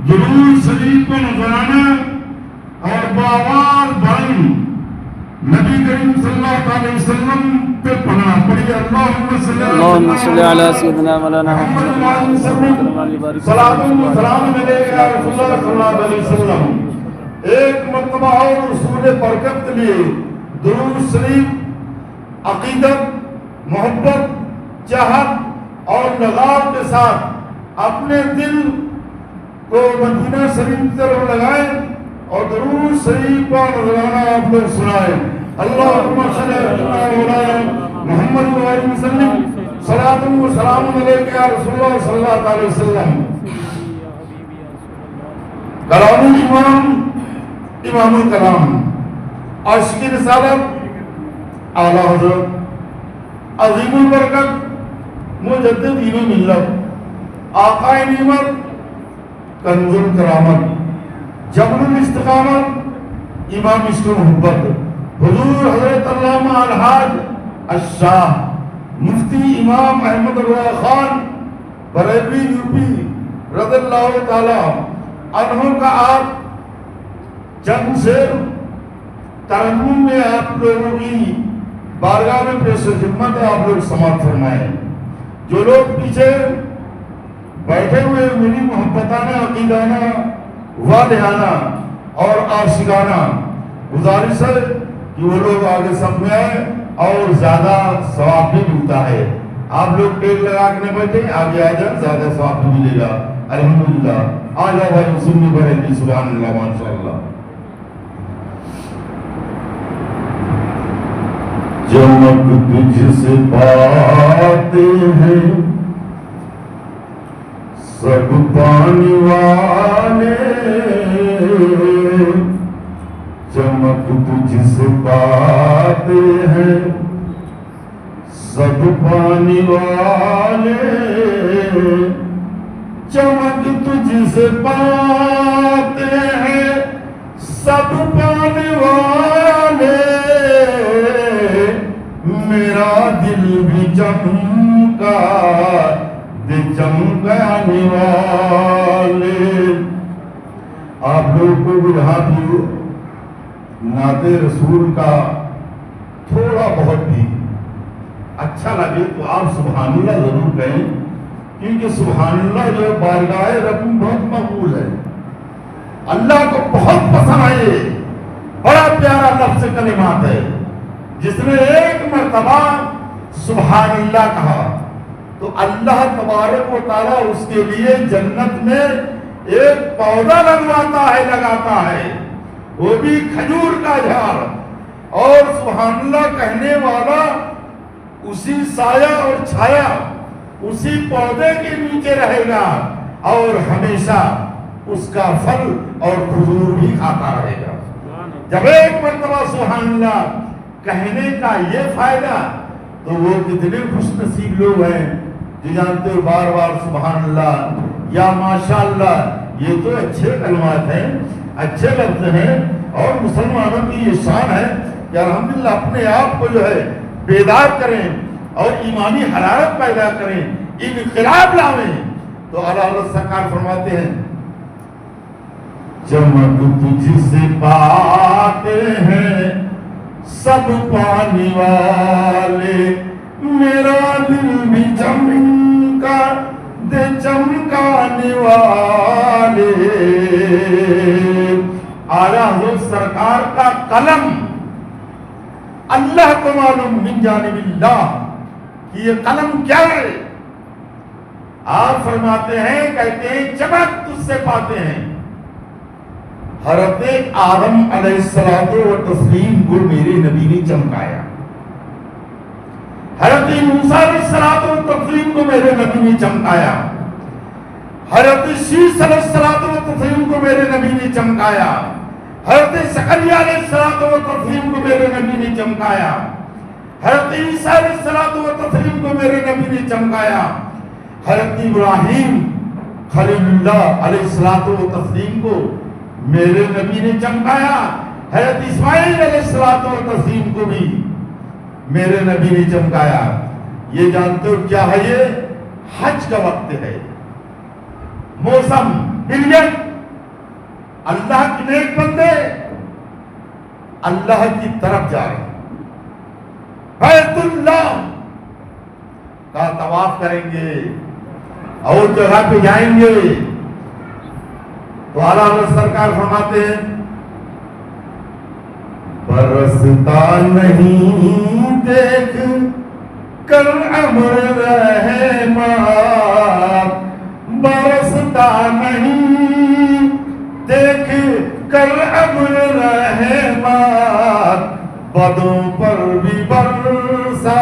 درود شریف کو نذرانا اور بآواز بلند نبی کریم صلی اللہ علیہ وسلم پہ پڑھنا پڑھیے اللہم صلی علی سیدنا مولانا محمد صلاۃ و سلام علیہ یا رسول اللہ صلی اللہ علیہ وسلم. ایک مرتبہ اور رسول برکت کے لیے درود شریف عقیدت، محبت، چاہت اور لگاؤ کے ساتھ اپنے دل کو مدینہ شریف کی طرف لگائیں اور درود شریف کا نذرانہ آپ لوگ سنائیں. اللہم صلی علی مولانا محمد وسلم صلاۃ و سلام علیہ یا رسول اللہ صلی اللہ علیہ وسلم. کلام الامام امام الکلام عاشق رسالت اعلیٰ حضرت عظیم البرکت مجدد دین و ملت آقائے نعمت کنز الکرامت جبر الاستقامت امام عشق و محبت حضور حضرت علامہ الحاج الشاہ مفتی امام احمد رضا خان بریلوی یوپی رضی اللہ تعالی عنہ کا آپ چند سے ترنم میں آپ لوگوں کی بارگاہ میں پیش خدمت ہے، آپ لوگ سماعت فرمائیں. جو لوگ پیچھے بیٹھے ہوئے میری محبتانہ عقیدانہ والہانہ اور عاشقانہ گزارش ہے کہ وہ لوگ آگے سب میں آئے اور زیادہ ثواب بھی ملتا ہے. آپ لوگ ٹیک لگا کے نہ بیٹھے، آگے آ جائیں، زیادہ ثواب بھی ملے گا. الحمدللہ. آ جاؤ بھائی سننے پڑے گی. سبحان اللہ ماشاء اللہ. چمک تجھ سے پاتے ہیں سب پانی والے، چمک تجھ سے پاتے ہیں سب پانی والے، چمک تجھ سے پاتے ہیں سب پانی والے، میرا دل بھی چمکا دے چمکانے والے. آپ لوگ کو بھی یہاں بھی نعت رسول کا تھوڑا بہت بھی اچھا لگے تو آپ سبحان اللہ ضرور کہیں، کیونکہ سبحان اللہ جو بارگاہ رب میں بہت مقبول ہے، اللہ کو بہت پسند آئے. بڑا پیارا لفظ کلمات ہے. جس نے ایک مرتبہ سبحان اللہ کہا تو اللہ تبارک و تعالیٰ اس کے لیے جنت میں ایک پودا لگاتا ہے، وہ بھی کھجور کا جھاڑ، اور سبحان اللہ کہنے والا اسی سایہ اور چھایا اسی پودے کے نیچے رہے گا اور ہمیشہ اس کا پھل اور کھجور بھی کھاتا رہے گا. جب ایک مرتبہ سبحان اللہ کہنے کا یہ فائدہ، تو وہ کتنے خوش نصیب لوگ ہیں جو جانتے ہو بار بار سبحان اللہ یا ماشاء اللہ. یہ تو اچھے کلمات ہیں، اچھے لفظ ہیں، اور مسلمانوں کی یہ شان ہے کہ الحمدللہ اپنے آپ کو جو ہے بیدار کریں اور ایمانی حرارت پیدا کریں، انقلاب لاویں. تو اعلیٰ حضرت سرکار فرماتے ہیں چمک تجھ سے پاتے ہیں سب پانی والے، میرا دل بھی چمکا دے چمکانے والے. اعلیٰ حضرت سرکار کا قلم اللہ کو معلوم من جانب اللہ کہ یہ قلم کیا ہے. آپ فرماتے ہیں، کہتے ہیں چمک تجھ سے پاتے ہیں. حضرت آدم علیہ السلام کو میرے نبی نے چمکایا، حضرت موسیٰ علیہ السلام کو میرے نبی نے چمکایا، حضرت شیس علیہ السلام کو میرے نبی نے چمکایا، حضرت زکریا علیہ السلام کو میرے نبی نے چمکایا، حضرت عیسیٰ علیہ السلام کو میرے نبی نے چمکایا، حضرت ابراہیم خلیل اللہ علیہ السلام کو میرے نبی نے چمکایا، حضرت اسماعیل علیہ السلام کو بھی میرے نبی نے چمکایا. یہ جانتے ہو کیا ہے؟ یہ حج کا وقت ہے، موسم بلیت اللہ کے نیک بندے اللہ کی طرف جا رہے ہیں، بیت اللہ کا طواف کریں گے اور جگہ پہ جائیں گے تو اعلیٰ حضرت سرکار فرماتے ہیں برستا نہیں دیکھ کر امر رحمت، برستا نہیں دیکھ کر امر رحمت، بدوں پر بھی برسا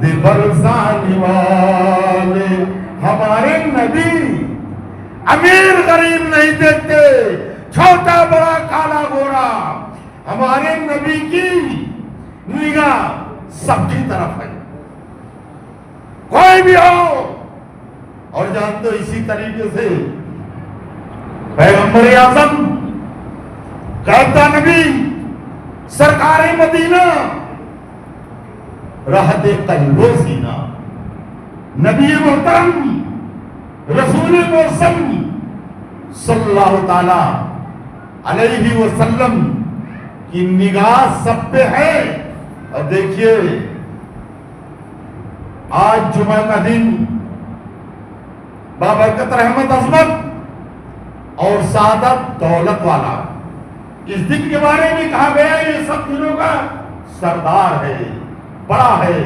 دے برسانے والے۔ ہمارے نبی امیر غریب نہیں دیکھتے، چھوٹا بڑا کالا گورا، ہمارے نبی کی نگاہ سب کی طرف ہے، کوئی بھی ہو۔ اور جانتے ہو اسی طریقے سے پیغمبر اعظم کہتا نبی سرکار مدینہ رہتے قلب و سینہ، نبی محترم رسول مرسل صلی اللہ تعالی علیہ وسلم کی نگاہ سب پہ ہے۔ اور دیکھیے آج جمعہ کا دن بابرکت رحمت عظمت اور سعادت دولت والا، اس دن کے بارے میں کہا گیا یہ سب دنوں کا سردار ہے، بڑا ہے،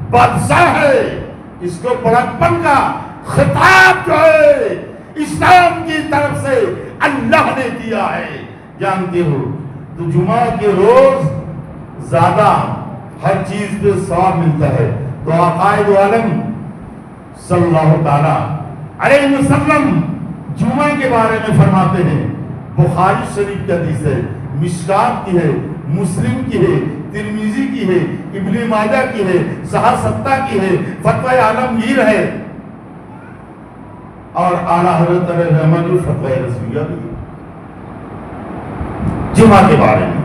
بادشاہ ہے، اس کو بڑکپن کا خطاب جو ہے اسلام کی طرف سے اللہ نے دیا ہے۔ جانتے ہو تو جمعہ کے روز زیادہ ہر چیز پہ ثواب ملتا ہے، تو عقائد عالم صلی اللہ تعالی علیہ وسلم جمعہ کے بارے میں فرماتے ہیں، بخاری شریف کی حدیث ہے، مشکات کی ہے، مسلم کی ہے، ترمذی کی ہے، ابن ماجہ کی ہے، صحاح ستہ کی ہے، فتوی عالمگیر ہے، اور اعلیٰ حضرت علیہ رحمت الفتوی رسویہ بھی ہے جمعہ کے بارے میں۔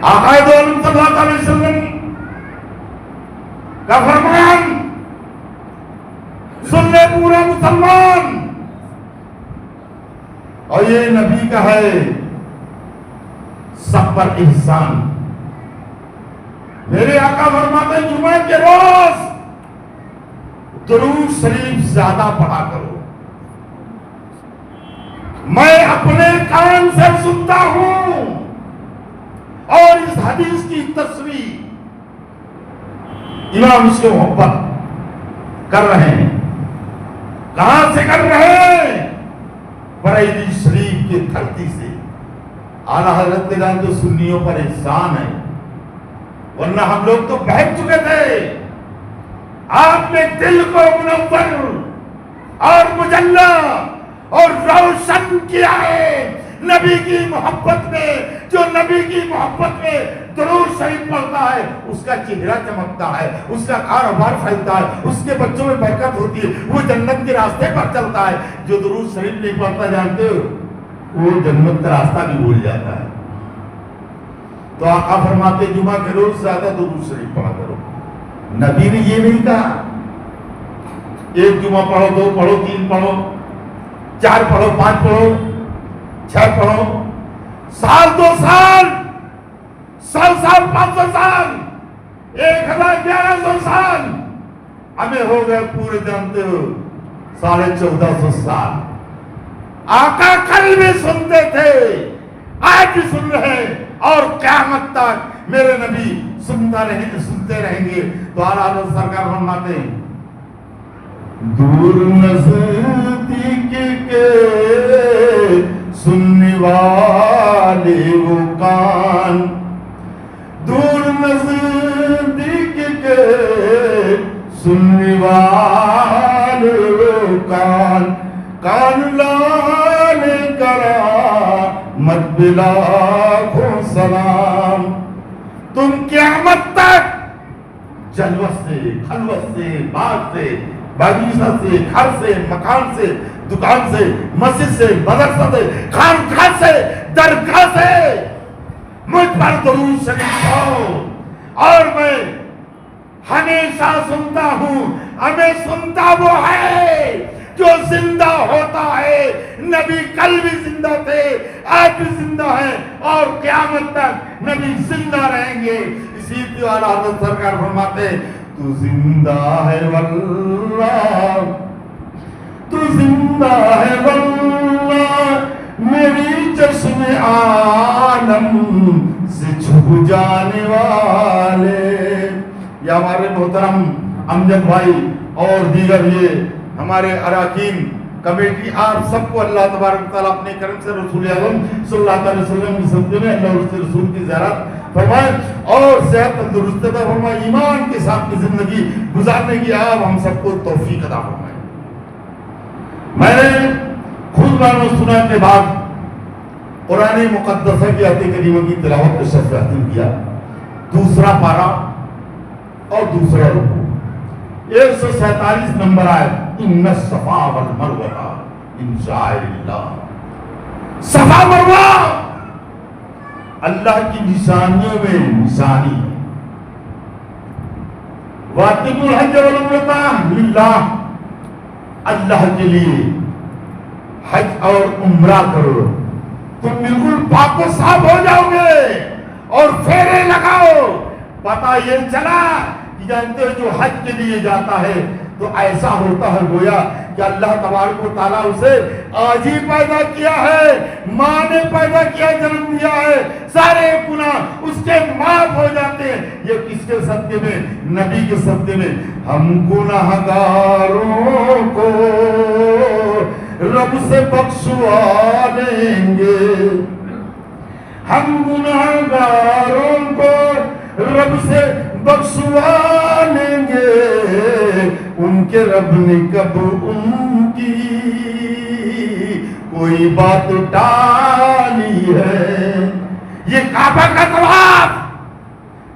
آقا دو عالم صلی اللہ علیہ وسلم کا فرمان سن لے پورا مسلمان، اور یہ نبی کا ہے سب پر احسان۔ میرے آقا فرماتے ہیں جمعہ کے روز درود شریف زیادہ پڑھا کرو۔ میں اپنے کان سے سنتا ہوں اور اس حدیث کی تصریح امام اس کو محبت کر رہے ہیں، کہاں سے کر رہے ہیں؟ بریلی شریف کی دھرتی سے۔ اعلیٰ حضرت نے تو سنیوں پر احسان ہے، ورنہ ہم لوگ تو بہک چکے تھے۔ آپ نے دل کو منور اور مجلہ اور روشن کیا ہے نبی کی محبت میں۔ جو نبی کی محبت میں درود شریف پڑھتا ہے اس کا چہرہ چمکتا ہے، اس کا کاروبار پھیلتا ہے، اس کے بچوں میں برکت ہوتی ہے، وہ جنت کے راستے پر چلتا ہے۔ جو درود شریف نہیں پڑھتا جانتے ہو وہ جنت کا راستہ بھی بھول جاتا ہے۔ تو آقا فرماتے جمعہ کے روز زیادہ درود شریف پڑھا کرو۔ نبی نے یہ نہیں کہا ایک جمعہ پڑھو، دو پڑھو، تین پڑھو، چار پڑھو، پانچ پڑھو، چھ پڑھو، سال دو سال، سال 500 سال، 1100 سال، ہمیں ہو گئے پورے جانتے ہو 1450 سال۔ آقا کل بھی سنتے تھے، آج بھی سن رہے ہیں، اور قیامت تک میرے نبی سنتے رہیں گے۔ تو اعلیٰ حضرت سرکار فرماتے ہیں دور نزدیک کے سننے والے وہ کان، دور نزدیک کے سننے والے وہ کان، کان لانے کرا مت بلا کو سلام۔ تم قیامت تک جلوت سے، خلوت سے، باغ سے، باغیچہ سے، گھر سے، مکان سے، دکان سے، مسجد سے، مدرسہ سے، خانقاہ سے، درگاہ سے مجھ پر درود شریف پڑھو۔ اور میں ہمیشہ سنتا ہوں، ہمیں سنتا وہ ہے جو زندہ ہوتا ہے. نبی کل بھی زندہ تھے, آج بھی زندہ ہیں, اور قیامت تک نبی زندہ رہیں گے. اسی لیے حضرت سرکار فرماتے تو زندہ ہے واللہ, تو زندہ ہے واللہ میری چشم عالم سے چھپ جانے والے. یا ہمارے محترم امجد بھائی اور دیگر یہ ہمارے اراکین کمیٹی, آپ سب کو اللہ تبارک تعالیٰ اپنے کرم سے رسول اعظم صلی اللہ علیہ وسلم کی صدقے میں اللہ اس کے رسول کی زیارت فرمائے اور صحت تندرست عطا فرمائے, ایمان کے ساتھ کی زندگی گزارنے کی آپ ہم سب کو توفیق عطا فرمائے. میں نے خود مانو سنا کے بعد قرآن مقدسہ کی آیت کریمہ کی تلاوت کو شخص ختم کیا. دوسرا پارا اور دوسرا رکوع 147 نمبر آیت, ان الصفا والمروہ من شعائر اللہ. صفا مروہ اللہ کی نشانیوں میں نشانی ہے. وَأَتِمُّوا الْحَجَّ وَالْعُمْرَةَ لِلَّهِ, اللہ کے لیے حج اور عمرہ کرو, تم بالکل پاک و صاف ہو جاؤ گے. اور پھیرے لگاؤ. پتہ یہ چلا کہ جانتے ہو جو حج کے لیے جاتا ہے تو ایسا ہوتا ہے گویا کہ اللہ تبارک و تعالیٰ اسے آج ہی پیدا کیا ہے, ماں نے پیدا کیا, جنم دیا ہے, سارے گناہ اس کے معاف ہو جاتے ہیں. یہ کس کے صدقے میں؟ نبی کے صدقے میں. ہم گناہگاروں کو رب سے بخشوا لیں گے, ہم گناہگاروں کو رب سے بخشوا لیں گے. ان کے رب نے کب ان کی کوئی بات ٹالی ہے. یہ کعبہ کا طواف,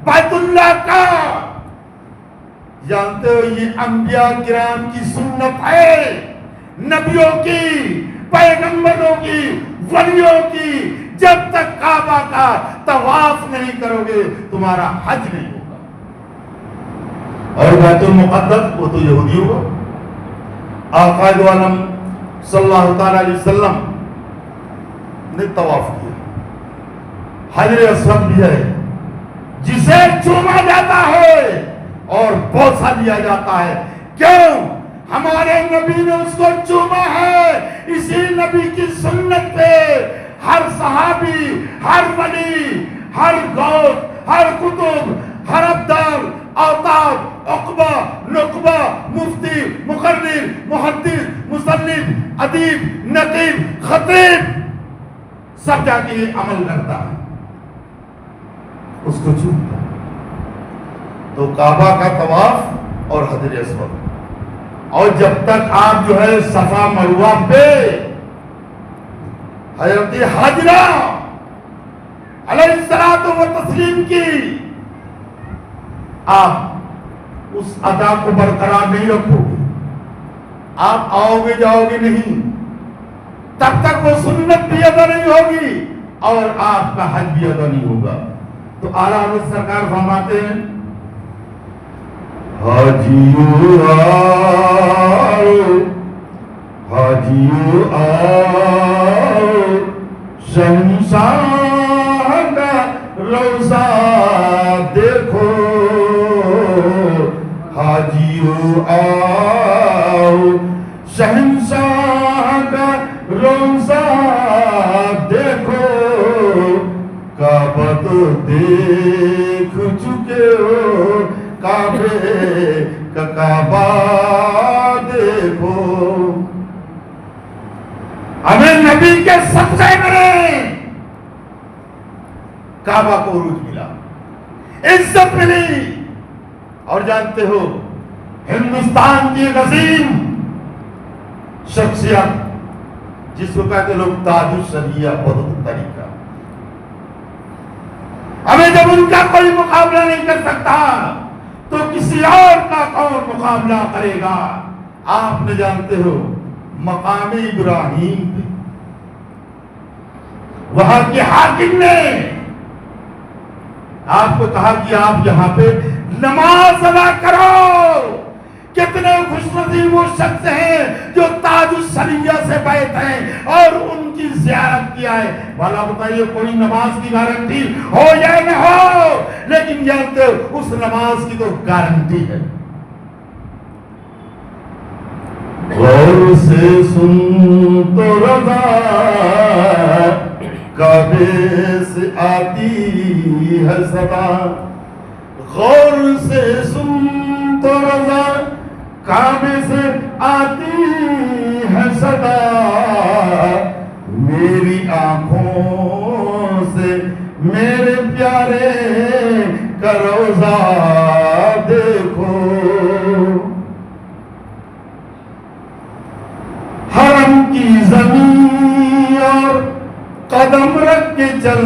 بیت اللہ کا, جانتے ہو یہ انبیاء کرام کی سنت ہے, نبیوں کی, پیغمبروں کی, ولیوں کی. جب تک کعبہ کا طواف نہیں کرو گے تمہارا حج نہیں ہوگا. اور بیت المقدس وہ تو یہودیوں کو آقا دو عالم صلی اللہ تعالی علیہ وسلم نے طواف کیا. حجر اسود بھی ہے جسے چوما جاتا ہے اور بوسہ دیا جاتا ہے. کیوں؟ ہمارے نبی نے اس کو چوما ہے. اسی نبی کی سنت پہ ہر صحابی, ہر ولی, ہر غوث, ہر قطب, ہر ابدال, اوتاد, عقبہ, نقبہ, مفتی, مقرر, محدث, مصنف, ادیب, نقیب, خطیب سب جا کے یہ عمل کرتا ہے, اس کو چومتا. تو کعبہ کا طواف اور حجر اسود. اور جب تک آپ جو ہے صفا مروہ پہ حضرت حاجرہ علیہ الصلوۃ والتسلیم کی آپ اس ادا کو برقرار نہیں رکھو گے, آپ آؤ گے جاؤ گے نہیں, تب تک وہ سنت بھی ادا نہیں ہوگی اور آپ کا حج بھی ادا نہیں ہوگا. تو اعلیٰ حضرت سرکار فرماتے ہیں حاجیو آؤ, حاجیو آؤ, شہنشاہ کا روضہ دیکھو. حاجیو آؤ, شہنشاہ کا روضہ دیکھو. کعبہ تو دیکھ چکے ہو, کعبے کا کعبہ دیکھو. ہمیں نبی کے صدقے میں کعبہ کو عروج ملا, عزت ملی. اور جانتے ہو ہندوستان کی عظیم شخصیت جس کو کہتے لوگ تاج الشریعہ بہت طریقہ, ہمیں جب ان کا کوئی مقابلہ نہیں کر سکتا تو کسی اور کا کون مقابلہ کرے گا. آپ نے جانتے ہو مقام ابراہیم پہ وہاں کے حاکم نے آپ کو کہا کہ آپ یہاں پہ نماز ادا کرو. کتنے کتنے خوش نصیب وہ شخص ہیں جو تاج السریہ سے بیت ہیں اور ان کی زیارت کیا ہے. بھلا بتائیے کوئی نماز کی گارنٹی ہو یا نہ ہو، لیکن جانتے ہو اس نماز کی تو گارنٹی ہے. غور سے سن تو رضا کعبے سے آتی ہے صدا. غور سے سن تو رضا کعبے سے آتی ہے صدا. میری آنکھوں سے میرے پیارے کا روضہ دیکھو. حرم کی زمین اور قدم رکھ کے چل